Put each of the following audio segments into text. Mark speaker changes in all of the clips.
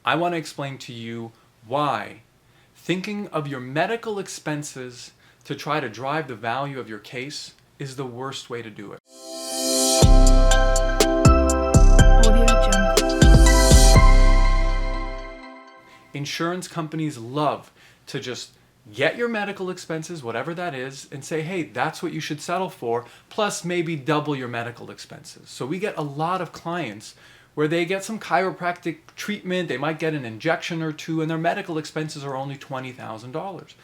Speaker 1: I want to explain to you why thinking of your medical expenses to try to drive the value of your case is the worst way to do it. Insurance companies love to just get your medical expenses, whatever that is, and say, hey, that's what you should settle for, plus maybe double your medical expenses. So we get a lot of clients where they get some chiropractic treatment, they might get an injection or two, and their medical expenses are only $20,000.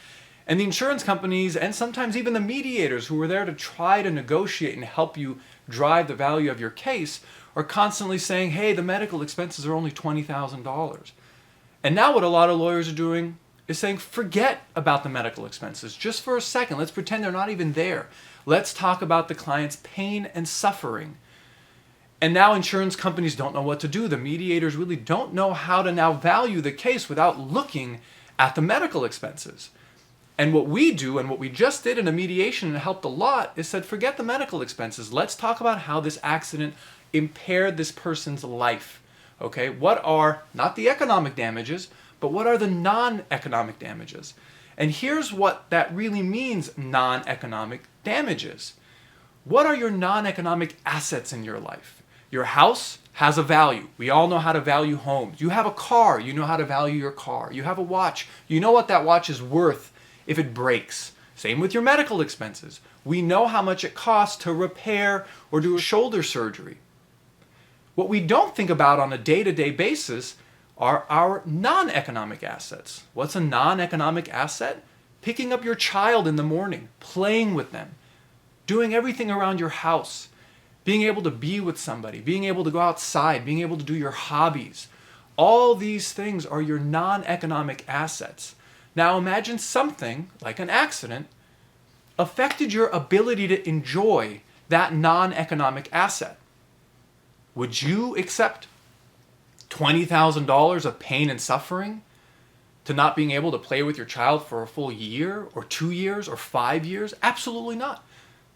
Speaker 1: And the insurance companies, and sometimes even the mediators who are there to try to negotiate and help you drive the value of your case, are constantly saying, hey, the medical expenses are only $20,000. And now what a lot of lawyers are doing is saying, forget about the medical expenses. Just for a second, let's pretend they're not even there. Let's talk about the client's pain and suffering. And now insurance companies don't know what to do. The mediators really don't know how to now value the case without looking at the medical expenses. And what we do, and what we just did in a mediation and helped a lot, is said, forget the medical expenses. Let's talk about how this accident impaired this person's life. Okay, what are, not the economic damages, but what are the non-economic damages? And here's what that really means, non-economic damages. What are your non-economic assets in your life? Your house has a value. We all know how to value homes. You have a car, you know how to value your car. You have a watch, you know what that watch is worth if it breaks. Same with your medical expenses. We know how much it costs to repair or do a shoulder surgery. What we don't think about on a day-to-day basis are our non-economic assets. What's a non-economic asset? Picking up your child in the morning, playing with them, doing everything around your house, being able to be with somebody, being able to go outside, being able to do your hobbies. All these things are your non-economic assets. Now imagine something like an accident affected your ability to enjoy that non-economic asset. Would you accept $20,000 of pain and suffering to not being able to play with your child for a full year or 2 years or 5 years? Absolutely not.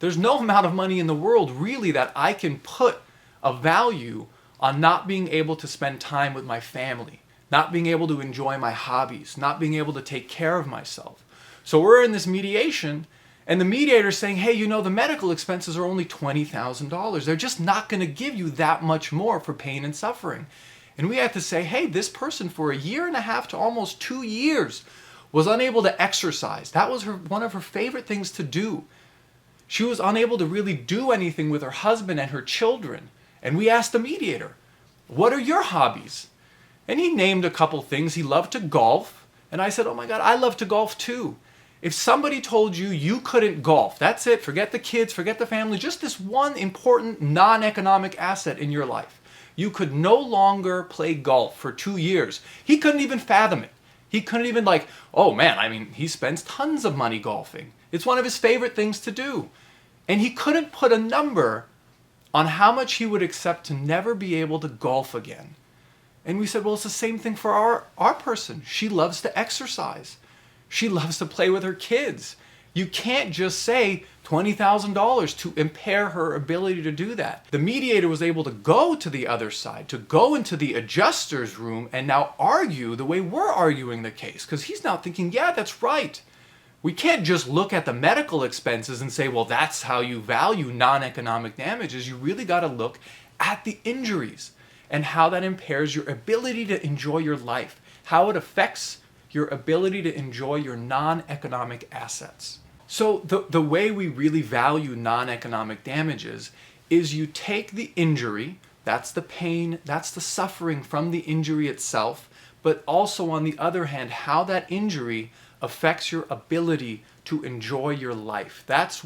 Speaker 1: There's no amount of money in the world really that I can put a value on not being able to spend time with my family, not being able to enjoy my hobbies, not being able to take care of myself. So we're in this mediation, and the mediator is saying, hey, you know, the medical expenses are only $20,000. They're just not going to give you that much more for pain and suffering. And we have to say, hey, this person for 1.5 years to almost 2 years was unable to exercise. That was one of her favorite things to do. She was unable to really do anything with her husband and her children. And we asked the mediator, what are your hobbies? And he named a couple things. He loved to golf. And I said, oh my God, I love to golf too. If somebody told you you couldn't golf, that's it, forget the kids, forget the family, just this one important non-economic asset in your life. You could no longer play golf for 2 years. He couldn't even fathom it. He couldn't even oh man, I mean, he spends tons of money golfing. It's one of his favorite things to do. And he couldn't put a number on how much he would accept to never be able to golf again. And we said, well, it's the same thing for our person. She loves to exercise. She loves to play with her kids. You can't just say $20,000 to impair her ability to do that. The mediator was able to go to the other side, to go into the adjuster's room and now argue the way we're arguing the case, because he's now thinking, yeah, that's right. We can't just look at the medical expenses and say, well, that's how you value non-economic damages. You really got to look at the injuries and how that impairs your ability to enjoy your life, how it affects your ability to enjoy your non-economic assets. So the way we really value non-economic damages is you take the injury, that's the pain, that's the suffering from the injury itself, but also on the other hand, how that injury affects your ability to enjoy your life. That's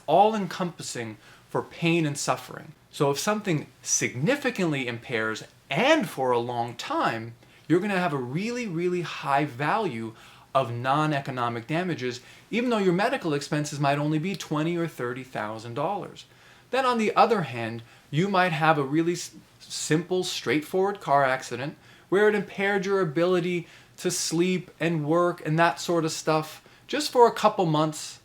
Speaker 1: all encompassing for pain and suffering. So if something significantly impairs and for a long time, you're going to have a really, really high value of non-economic damages, even though your medical expenses might only be $20,000 or $30,000. Then on the other hand, you might have a really simple, straightforward car accident where it impaired your ability to sleep and work and that sort of stuff just for a couple months.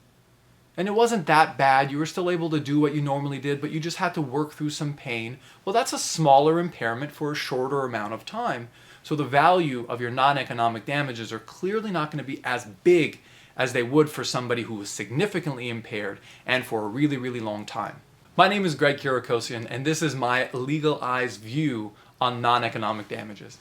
Speaker 1: And it wasn't that bad. You were still able to do what you normally did, but you just had to work through some pain. Well, that's a smaller impairment for a shorter amount of time. So the value of your non-economic damages are clearly not going to be as big as they would for somebody who was significantly impaired and for a really, really long time. My name is Greg Kirakosian, and this is my legal eyes view on non-economic damages.